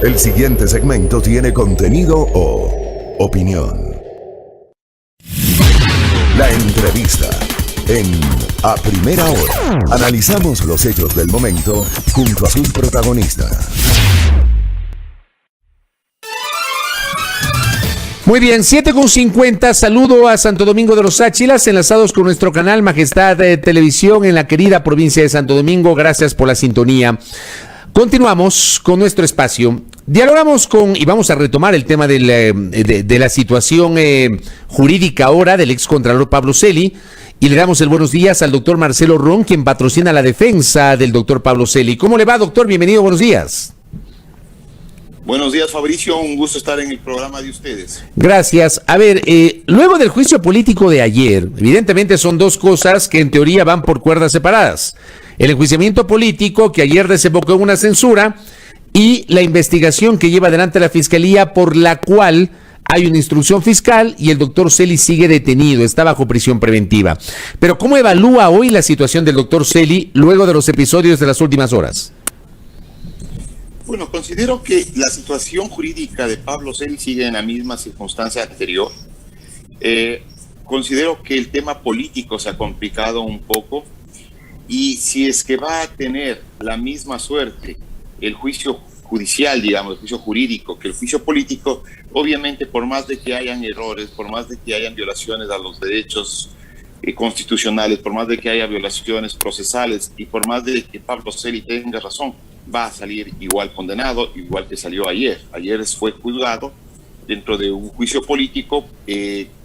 El siguiente segmento tiene contenido o opinión. La entrevista en A Primera Hora. Analizamos los hechos del momento junto a sus protagonistas. Muy bien, 7:50, saludo a Santo Domingo de los Áchilas, enlazados con nuestro canal Majestad Televisión en la querida provincia de Santo Domingo. Gracias por la sintonía. Continuamos con nuestro espacio. Dialogamos y vamos a retomar el tema de la situación jurídica ahora del excontralor Pablo Celi, y le damos el buenos días al doctor Marcelo Ron, quien patrocina la defensa del doctor Pablo Celi. ¿Cómo le va, doctor? Bienvenido, buenos días. Buenos días, Fabricio, un gusto estar en el programa de ustedes. Gracias. A ver, luego del juicio político de ayer, evidentemente son dos cosas que en teoría van por cuerdas separadas. El enjuiciamiento político, que ayer desembocó en una censura, y la investigación que lleva adelante la Fiscalía, por la cual hay una instrucción fiscal y el doctor Celi sigue detenido, está bajo prisión preventiva. Pero ¿cómo evalúa hoy la situación del doctor Celi luego de los episodios de las últimas horas? Bueno, considero que la situación jurídica de Pablo Celi sigue en la misma circunstancia anterior. Considero que el tema político se ha complicado un poco, y si es que va a tener la misma suerte el juicio judicial, digamos, el juicio jurídico, que el juicio político, obviamente por más de que hayan errores, por más de que hayan violaciones a los derechos constitucionales, por más de que haya violaciones procesales y por más de que Pablo Celi tenga razón, va a salir igual condenado, igual que salió ayer. Ayer fue juzgado dentro de un juicio político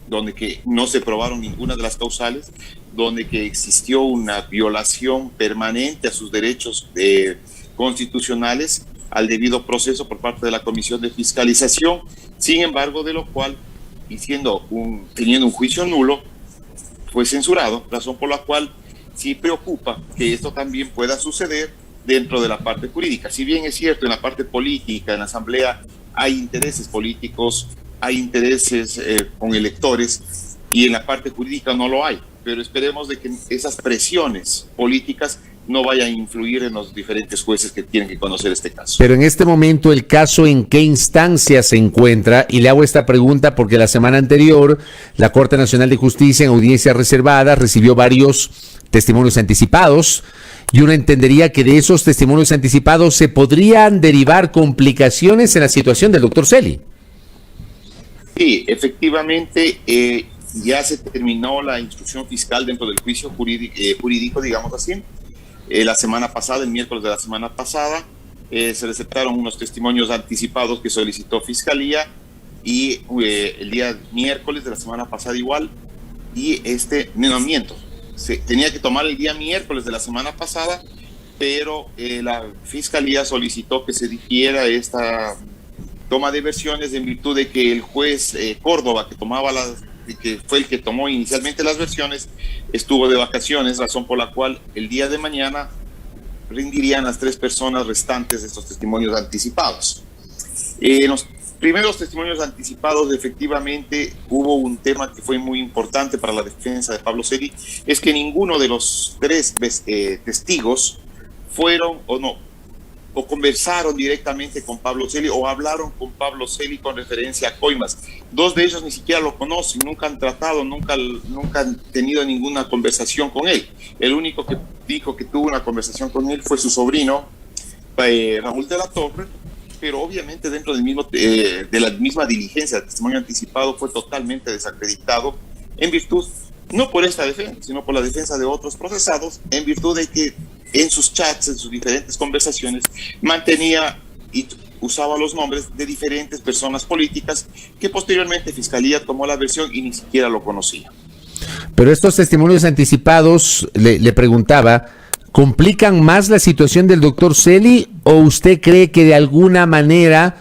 donde que no se probaron ninguna de las causales, donde que existió una violación permanente a sus derechos constitucionales al debido proceso por parte de la Comisión de Fiscalización. Sin embargo, de lo cual, y teniendo un juicio nulo, fue censurado, razón por la cual sí preocupa que esto también pueda suceder dentro de la parte jurídica. Si bien es cierto, en la parte política, en la Asamblea, hay intereses políticos, hay intereses con electores, y en la parte jurídica no lo hay. Pero esperemos de que esas presiones políticas no vayan a influir en los diferentes jueces que tienen que conocer este caso. Pero en este momento, ¿el caso en qué instancia se encuentra? Y le hago esta pregunta porque la semana anterior la Corte Nacional de Justicia, en audiencia reservada, recibió varios testimonios anticipados, y uno entendería que de esos testimonios anticipados se podrían derivar complicaciones en la situación del doctor Celi. Sí, efectivamente, ya se terminó la instrucción fiscal dentro del juicio jurídico, digamos así. La semana pasada, el miércoles de la semana pasada, se receptaron unos testimonios anticipados que solicitó Fiscalía, y el día miércoles de la semana pasada igual, y se tenía que tomar el día miércoles de la semana pasada, pero la Fiscalía solicitó que se difiera esta toma de versiones en virtud de que el juez Córdoba, que fue el que tomó inicialmente las versiones, estuvo de vacaciones, razón por la cual el día de mañana rendirían las 3 personas restantes de estos testimonios anticipados. En los primeros testimonios anticipados, efectivamente, hubo un tema que fue muy importante para la defensa de Pablo Celi, es que ninguno de los 3 testigos fueron o conversaron directamente con Pablo Celi o hablaron con Pablo Celi con referencia a coimas. 2 de ellos ni siquiera lo conocen, nunca han tratado, nunca han tenido ninguna conversación con él. El único que dijo que tuvo una conversación con él fue su sobrino, Raúl de la Torre, pero obviamente dentro de la misma diligencia de testimonio anticipado fue totalmente desacreditado en virtud, no por esta defensa, sino por la defensa de otros procesados, en virtud de que en sus chats, en sus diferentes conversaciones, mantenía y usaba los nombres de diferentes personas políticas que posteriormente Fiscalía tomó la versión y ni siquiera lo conocía. Pero estos testimonios anticipados, le preguntaba, ¿complican más la situación del doctor Celi, o usted cree que de alguna manera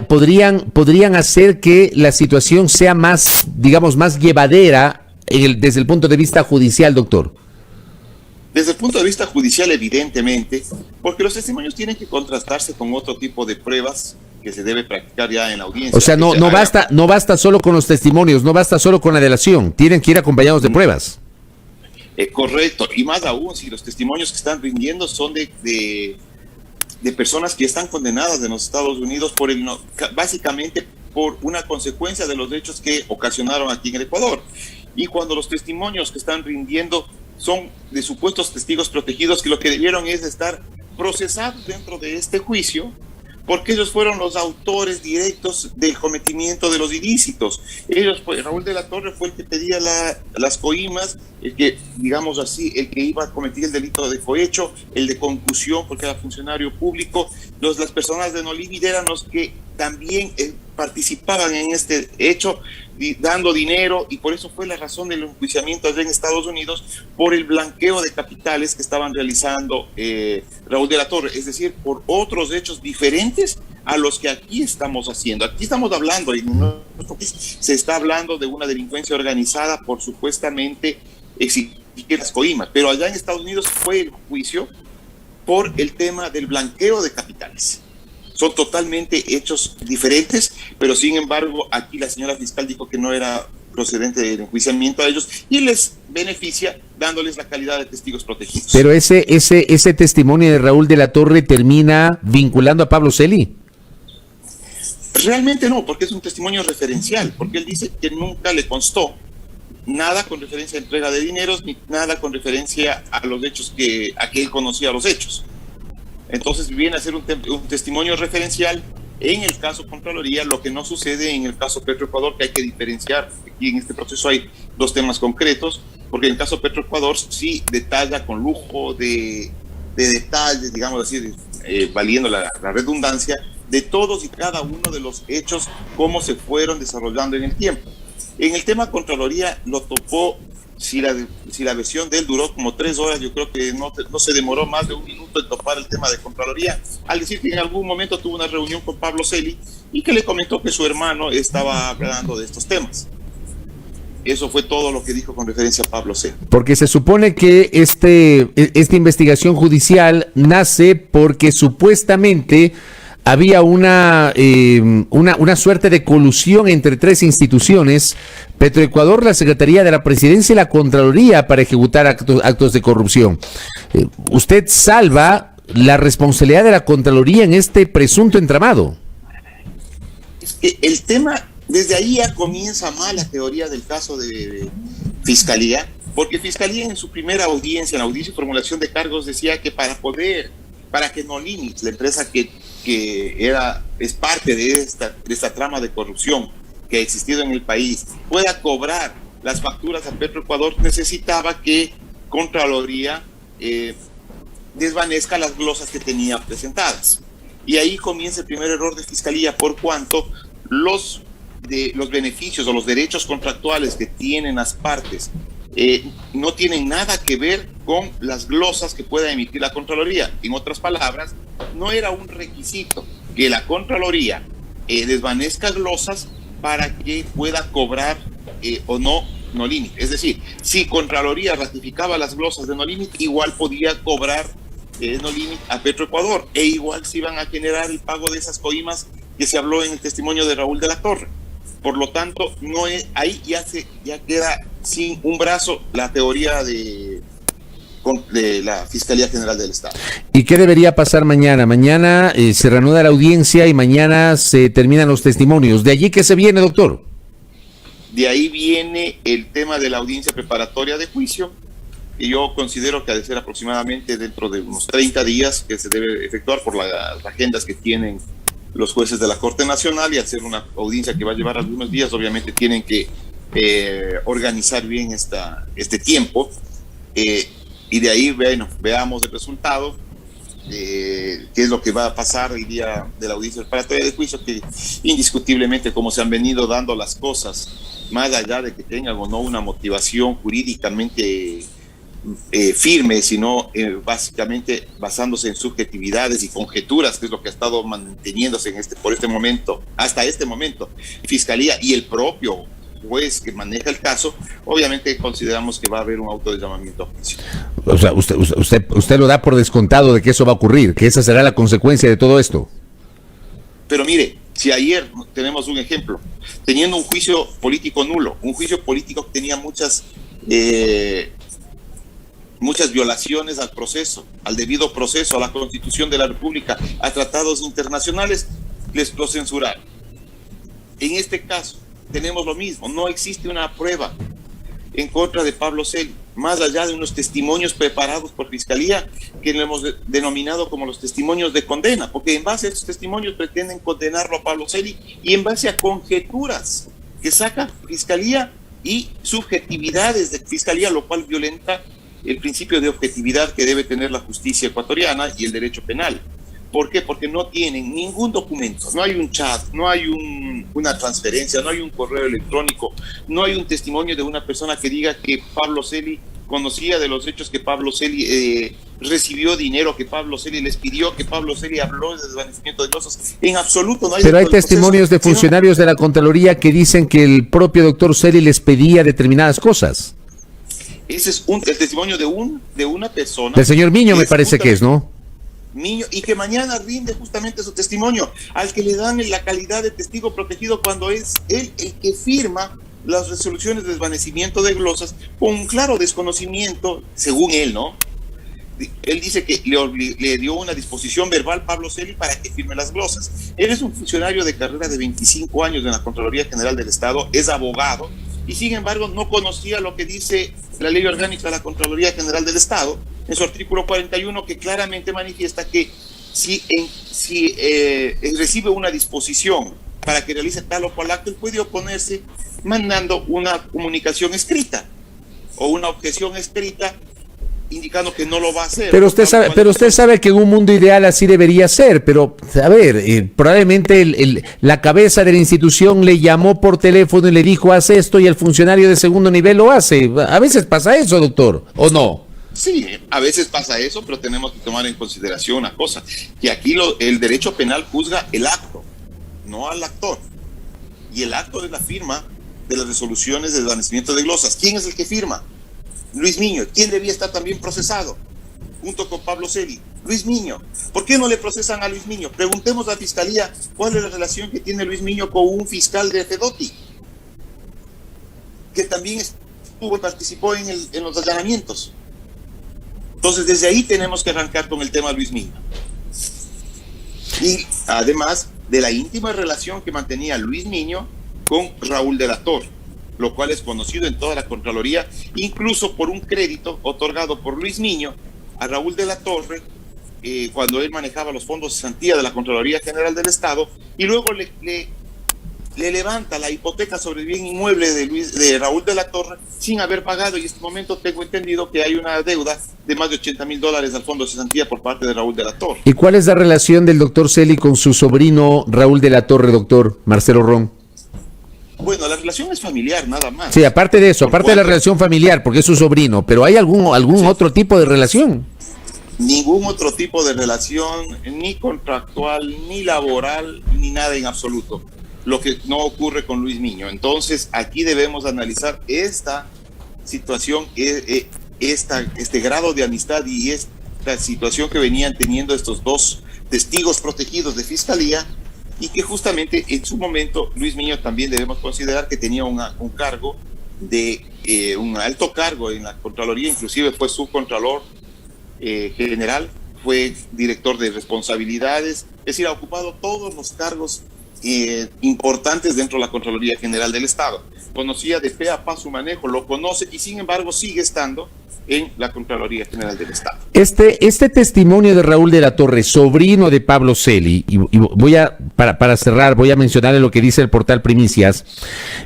podrían hacer que la situación sea más, digamos, más llevadera desde el punto de vista judicial, doctor? Desde el punto de vista judicial, evidentemente, porque los testimonios tienen que contrastarse con otro tipo de pruebas que se debe practicar ya en la audiencia. O sea, no basta solo con los testimonios, no basta solo con la delación, tienen que ir acompañados de pruebas. Correcto, y más aún si los testimonios que están rindiendo son de de personas que están condenadas en los Estados Unidos básicamente por una consecuencia de los hechos que ocasionaron aquí en el Ecuador. Y cuando los testimonios que están rindiendo son de supuestos testigos protegidos que lo que debieron es estar procesados dentro de este juicio, porque ellos fueron los autores directos del cometimiento de los ilícitos. Raúl de la Torre fue el que pedía las coimas, el que, digamos así, el que iba a cometer el delito de cohecho, el de concusión, porque era funcionario público. Las personas de Nolimi eran los que también participaban en este hecho, dando dinero, y por eso fue la razón del enjuiciamiento allá en Estados Unidos, por el blanqueo de capitales que estaban realizando Raúl de la Torre, es decir, por otros hechos diferentes a los que aquí estamos haciendo. Aquí estamos hablando, en nuestro país se está hablando de una delincuencia organizada por supuestamente exigir las coimas, pero allá en Estados Unidos fue el juicio por el tema del blanqueo de capitales. Son totalmente hechos diferentes, pero sin embargo aquí la señora fiscal dijo que no era procedente del enjuiciamiento a ellos y les beneficia dándoles la calidad de testigos protegidos. Pero ese testimonio de Raúl de la Torre termina vinculando a Pablo Celi. Realmente no, porque es un testimonio referencial, porque él dice que nunca le constó nada con referencia a entrega de dineros ni nada con referencia a los hechos a que él conocía los hechos. Entonces viene a ser un testimonio referencial en el caso Contraloría, lo que no sucede en el caso Petroecuador, que hay que diferenciar. Aquí en este proceso hay dos temas concretos, porque en el caso Petroecuador sí detalla con lujo de detalles, digamos así, valiendo la redundancia, de todos y cada uno de los hechos, cómo se fueron desarrollando en el tiempo. En el tema Contraloría lo topó. Si la versión de él duró como 3 horas, yo creo que no se demoró más de 1 minuto en topar el tema de Contraloría, al decir que en algún momento tuvo una reunión con Pablo Celi y que le comentó que su hermano estaba hablando de estos temas. Eso fue todo lo que dijo con referencia a Pablo Celi. Porque se supone que esta investigación judicial nace porque supuestamente había una suerte de colusión entre 3 instituciones, Petroecuador, la Secretaría de la Presidencia y la Contraloría, para ejecutar actos de corrupción. ¿Usted salva la responsabilidad de la Contraloría en este presunto entramado? Es que el tema, desde ahí ya comienza mal la teoría del caso de Fiscalía, porque Fiscalía en su primera audiencia, en la audiencia y formulación de cargos, decía que para que Nolimi, la empresa que es parte de esta trama de corrupción que ha existido en el país, pueda cobrar las facturas a Petroecuador, necesitaba que Contraloría desvanezca las glosas que tenía presentadas. Y ahí comienza el primer error de Fiscalía, por cuanto los beneficios o los derechos contractuales que tienen las partes no tienen nada que ver con las glosas que pueda emitir la Contraloría. En otras palabras, no era un requisito que la Contraloría desvanezca glosas para que pueda cobrar o no Nolimi. Es decir, si Contraloría ratificaba las glosas de Nolimi, igual podía cobrar Nolimi a Petroecuador, e igual se iban a generar el pago de esas coimas que se habló en el testimonio de Raúl de la Torre. Por lo tanto, ahí ya queda sin un brazo la teoría de la Fiscalía General del Estado. ¿Y qué debería pasar mañana? Mañana se reanuda la audiencia y mañana se terminan los testimonios. ¿De allí qué se viene, doctor? De ahí viene el tema de la audiencia preparatoria de juicio, que yo considero que ha de ser aproximadamente dentro de unos 30 días, que se debe efectuar por las agendas que tienen los jueces de la Corte Nacional, y hacer una audiencia que va a llevar algunos días. Obviamente tienen que organizar bien este tiempo, y de ahí veamos el resultado, qué es lo que va a pasar el día de la audiencia preparatoria de juicio, que indiscutiblemente, como se han venido dando las cosas, más allá de que tengan o no una motivación jurídicamente firme, sino básicamente basándose en subjetividades y conjeturas, que es lo que ha estado manteniéndose por este momento, hasta este momento, Fiscalía y el propio juez que maneja el caso. Obviamente consideramos que va a haber un auto de llamamiento a juicio. O sea, usted lo da por descontado de que eso va a ocurrir, que esa será la consecuencia de todo esto. Pero mire, si ayer tenemos un ejemplo, teniendo un juicio político nulo, un juicio político que tenía muchas muchas violaciones al proceso, al debido proceso, a la Constitución de la República, a tratados internacionales, lo censuraron. En este caso tenemos lo mismo, no existe una prueba en contra de Pablo Celi, más allá de unos testimonios preparados por Fiscalía que lo hemos denominado como los testimonios de condena, porque en base a esos testimonios pretenden condenarlo a Pablo Celi y en base a conjeturas que saca Fiscalía y subjetividades de Fiscalía, lo cual violenta el principio de objetividad que debe tener la justicia ecuatoriana y el derecho penal. ¿Por qué? Porque no tienen ningún documento, no hay un chat, no hay una transferencia, no hay un correo electrónico, no hay un testimonio de una persona que diga que Pablo Celi conocía de los hechos, que Pablo Celi recibió dinero, que Pablo Celi les pidió, que Pablo Celi habló de desvanecimiento de cosas. En absoluto no hay. Pero hay testimonios de funcionarios de la Contraloría que dicen que el propio doctor Celi les pedía determinadas cosas. Ese es el testimonio de una persona. Del señor Miño me parece que es, ¿no? Niño, y que mañana rinde justamente su testimonio, al que le dan la calidad de testigo protegido cuando es él el que firma las resoluciones de desvanecimiento de glosas con un claro desconocimiento, según él, ¿no? Él dice que le dio una disposición verbal Pablo Celi para que firme las glosas. Él es un funcionario de carrera de 25 años en la Contraloría General del Estado, es abogado, y sin embargo no conocía lo que dice la Ley Orgánica de la Contraloría General del Estado, en su artículo 41, que claramente manifiesta que si recibe una disposición para que realice tal o cual acto, él puede oponerse mandando una comunicación escrita o una objeción escrita indicando que no lo va a hacer. Pero usted sabe que en un mundo ideal así debería ser, pero a ver, probablemente la cabeza de la institución le llamó por teléfono y le dijo haz esto y el funcionario de segundo nivel lo hace. A veces pasa eso, doctor, ¿o no? Sí, a veces pasa eso, pero tenemos que tomar en consideración una cosa, que aquí el derecho penal juzga el acto, no al actor. Y el acto es la firma de las resoluciones de desvanecimiento de glosas. ¿Quién es el que firma? Luis Miño. ¿Quién debía estar también procesado? Junto con Pablo Celi. Luis Miño. ¿Por qué no le procesan a Luis Miño? Preguntemos a la Fiscalía cuál es la relación que tiene Luis Miño con un fiscal de FEDOTI, que también participó en los allanamientos. Entonces, desde ahí tenemos que arrancar con el tema Luis Miño. Y además de la íntima relación que mantenía Luis Miño con Raúl de la Torre, lo cual es conocido en toda la Contraloría, incluso por un crédito otorgado por Luis Miño a Raúl de la Torre cuando él manejaba los fondos de cesantía de la Contraloría General del Estado, y luego le levanta la hipoteca sobre el bien inmueble de Raúl de la Torre sin haber pagado, y en este momento tengo entendido que hay una deuda de más de $80,000 al fondo de cesantía por parte de Raúl de la Torre. ¿Y cuál es la relación del doctor Celi con su sobrino Raúl de la Torre, doctor Marcelo Ron? Bueno, la relación es familiar, nada más. Sí, aparte de eso, aparte de la relación familiar, porque es su sobrino, pero ¿hay algún sí. otro tipo de relación? Ningún otro tipo de relación, ni contractual, ni laboral, ni nada en absoluto. Lo que no ocurre con Luis Miño. Entonces, aquí debemos analizar esta situación, este grado de amistad y esta situación que venían teniendo estos dos testigos protegidos de Fiscalía, y que justamente en su momento Luis Miño también debemos considerar que tenía un cargo un alto cargo en la Contraloría, inclusive fue subcontralor general, fue director de responsabilidades, es decir, ha ocupado todos los cargos importantes dentro de la Contraloría General del Estado. Conocía de pe a pa su manejo, lo conoce y sin embargo sigue estando en la Contraloría General del Estado. Este testimonio de Raúl de la Torre, sobrino de Pablo Celi, y voy a, para cerrar, voy a mencionarle lo que dice el portal Primicias.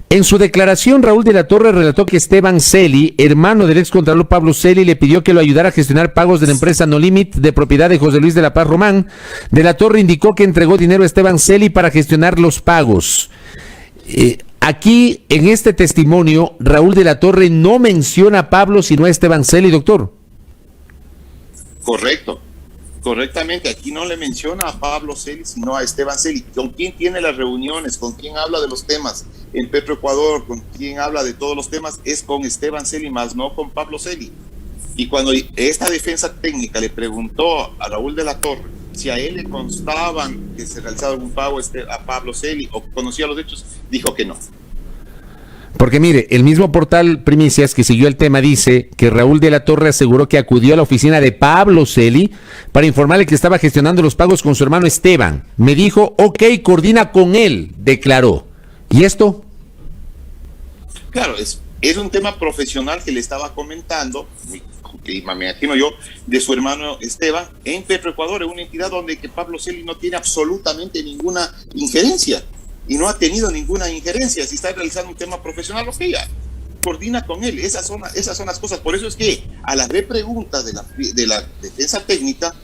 En su declaración, Raúl de la Torre relató que Esteban Celi, hermano del excontralor Pablo Celi, le pidió que lo ayudara a gestionar pagos de la empresa No Limit de propiedad de José Luis de la Paz Román. De la Torre indicó que entregó dinero a Esteban Celi para gestionar los pagos. Aquí, en este testimonio, Raúl de la Torre no menciona a Pablo, sino a Esteban Celi, doctor. Correcto, correctamente. Aquí no le menciona a Pablo Celi, sino a Esteban Celi. ¿Con quién tiene las reuniones? ¿Con quién habla de los temas? En Petroecuador, ¿con quién habla de todos los temas? Es con Esteban Celi, más no con Pablo Celi. Y cuando esta defensa técnica le preguntó a Raúl de la Torre si a él le constaban que se realizaba algún pago a Pablo Celi o conocía los hechos, dijo que no. Porque mire, el mismo portal Primicias que siguió el tema dice que Raúl de la Torre aseguró que acudió a la oficina de Pablo Celi para informarle que estaba gestionando los pagos con su hermano Esteban. Me dijo, ok, coordina con él, declaró. ¿Y esto? Claro, es un tema profesional que le estaba comentando, que me imagino yo, de su hermano Esteban, en Petroecuador, en una entidad donde que Pablo Celi no tiene absolutamente ninguna injerencia, y no ha tenido ninguna injerencia. Si está realizando un tema profesional, lo que ya coordina con él. Esas son las cosas. Por eso es que a las repreguntas de la defensa técnica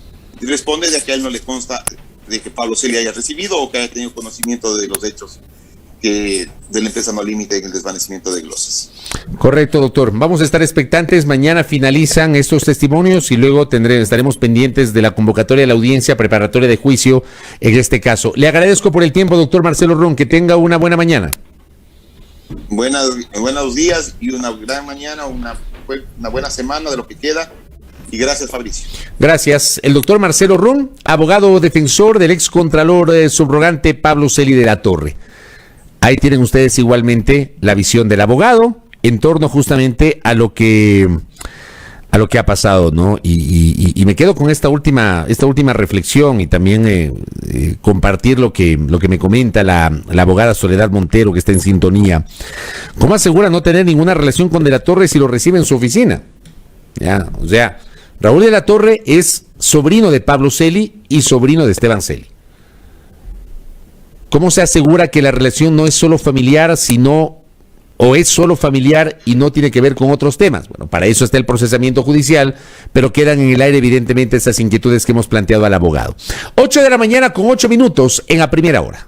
responde de que a él no le consta de que Pablo Celi haya recibido o que haya tenido conocimiento de los hechos de la empresa No Límite en el desvanecimiento de glosas. Correcto, doctor. Vamos a estar expectantes. Mañana finalizan estos testimonios y luego estaremos pendientes de la convocatoria de la audiencia preparatoria de juicio en este caso. Le agradezco por el tiempo, doctor Marcelo Ron. Que tenga una buena mañana. Buenos días y una gran mañana, una buena semana de lo que queda. Y gracias, Fabricio. Gracias. El doctor Marcelo Ron, abogado defensor del excontralor subrogante Pablo Celi de la Torre. Ahí tienen ustedes igualmente la visión del abogado en torno justamente a lo que ha pasado, ¿no? Y me quedo con esta última reflexión y también compartir lo que me comenta la abogada Soledad Montero, que está en sintonía. ¿Cómo asegura no tener ninguna relación con De la Torre si lo recibe en su oficina? ¿Ya? O sea, Raúl de la Torre es sobrino de Pablo Celi y sobrino de Esteban Celi. ¿Cómo se asegura que la relación no es solo familiar, o es solo familiar y no tiene que ver con otros temas? Bueno, para eso está el procesamiento judicial, pero quedan en el aire evidentemente esas inquietudes que hemos planteado al abogado. 8 de la mañana con 8 minutos en A Primera Hora.